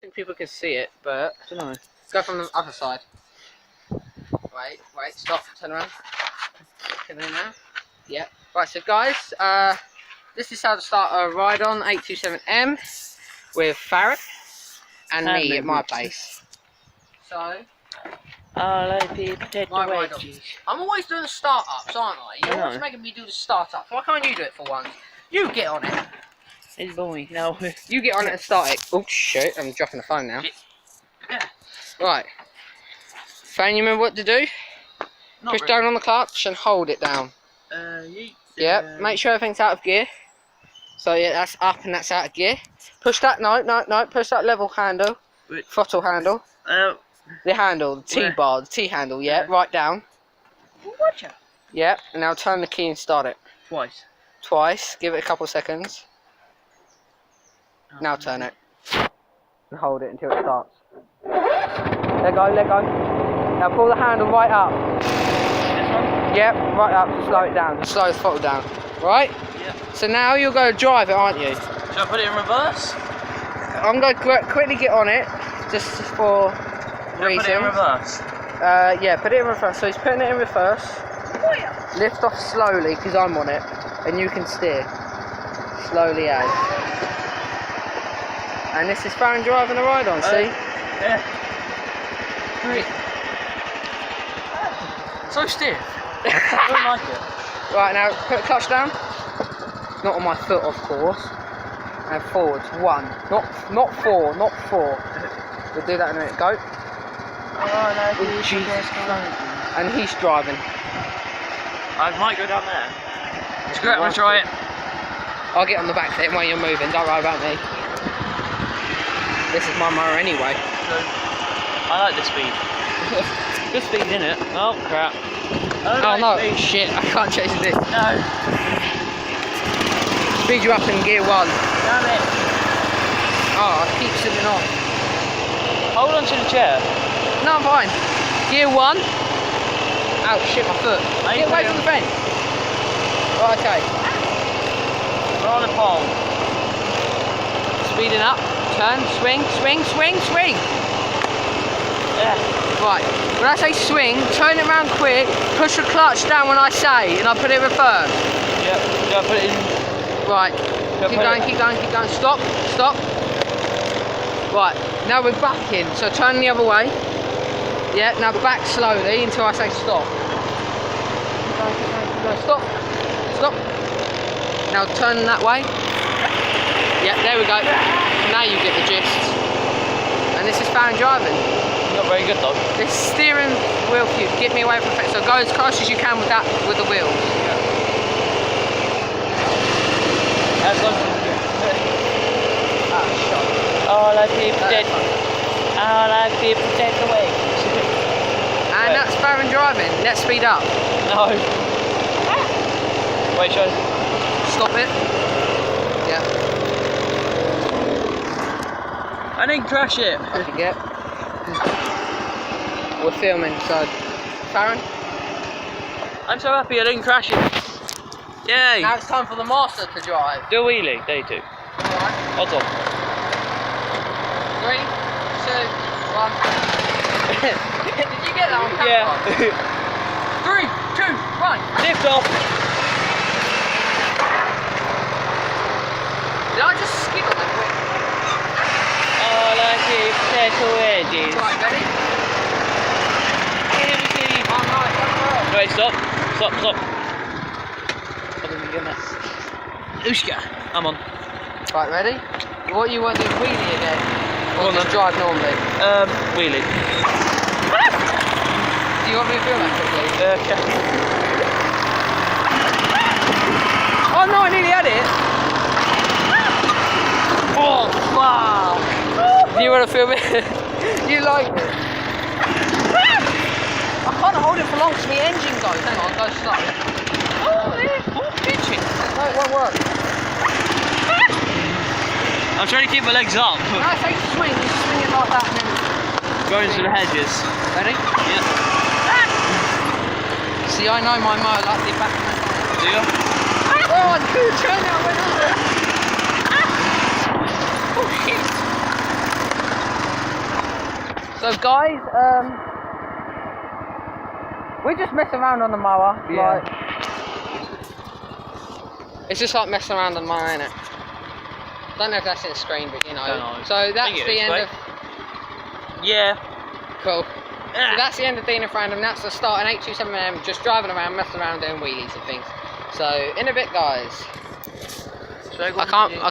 think people can see it, but I don't know. go from the other side. Wait, stop, turn around. Come in now. Yep. Right, so guys, this is how to start a ride on 827M with Farrah and me at my place. So, I like people take the wedges. I'm always doing the start-ups, aren't I? You're always making me do the start-ups. Why can't you do it for once? You get on it. It's boring. No. You get on it and start it. Oh shit, I'm dropping the phone now. Yeah. Right. Fan, you remember what to do? Push down on the clutch and hold it down. Yep, make sure everything's out of gear. So yeah, that's up and that's out of gear. Push that, no, push that level handle. Throttle handle. The handle, the T-bar, the T-handle, yeah, right down. Watcha. Yep, and now turn the key and start it. Twice, give it a couple seconds. Now turn it. And hold it until it starts. Let go. Now pull the handle right up. This one? Yep, right up to slow it down, to slow the throttle down. Right? Yeah. So now you're going to drive it, aren't you? Should I put it in reverse? I'm going to quickly get on it, just for reasons. Put it in reverse? Yeah, put it in reverse. So he's putting it in reverse. Lift off slowly, because I'm on it, and you can steer. Slowly as. And this is Farrah driving a ride on, see? Yeah. Great. So stiff. I don't like it. Right, now put the clutch down. Not on my foot, of course. And forwards. 1. Not 4. We'll do that in a minute. Go. Oh, no, Jesus. And he's driving. I might go down there. Screw it, I'm gonna try it. I'll get on the back of it while you're moving, don't worry about me. This is my mower anyway. I like the speed. Good speed, isn't it? Oh crap. Oh no, shit, I can't change this. No. Speed you up in gear 1. Damn it. Oh, I keep sitting off. Hold on to the chair. No, I'm fine. Gear 1. Oh shit, my foot. Get away from the fence. Right, okay. We're on the pole. Speeding up. Turn, swing. Yeah. Right, when I say swing, turn it around quick, push the clutch down when I say, and I put it in reverse. Yep, do I put it in? Right, keep going, stop. Right, now we're backing, so turn the other way. Yeah, now back slowly until I say stop. Keep going, stop. Now turn that way. Yeah, there we go. Now you get the gist. And this is Farrah driving. Not very good though. This steering wheel cube, get me away from the fence. So go as close as you can with that, with the wheels. Yeah. That's good. All I people take away. And that's Farrah driving. Let's speed up. No. Wait, show. Stop it. Yeah. I didn't crash it. I forget. We're filming, so Farrah. I'm so happy I didn't crash it. Yay! Now it's time for the master to drive. Do a wheelie, day 2. Alright. Odds on. 3, 2, 1. Did you get that on camera? Yeah. 3, 2, 1. Lift off. Did I just skip on that quick? All I keep potato wedges. Right, ready? Oh no, Wait, stop. I didn't get that. Ushka. I'm on. right, ready? What you want to do, wheelie again? Or just drive normally? Wheelie. Do you want me to film that quickly? Okay. Oh no, I nearly had it! Oh, wow. Do you want to film it? You like it? I can't hold it for long because my engine goes. Hang on, go slow. Oh, pitching. No, it won't work. I'm trying to keep my legs up. When I say swing, you swing it like that and then... Go into the hedges. Ready? Yeah. See, I know my mower like the back of my hand. Do you? Oh, I couldn't turn it, I went under it. Oh shit. So guys, we just mess around on the mower. Yeah. Like, it's just like messing around on the mower, innit? Don't know if that's in the screen, but you know. Don't know. So that's the end of. Yeah. Cool. So that's the end of Dina Random. That's the start at 827am, just driving around, messing around, doing wheelies and things. So in a bit, guys. So I can't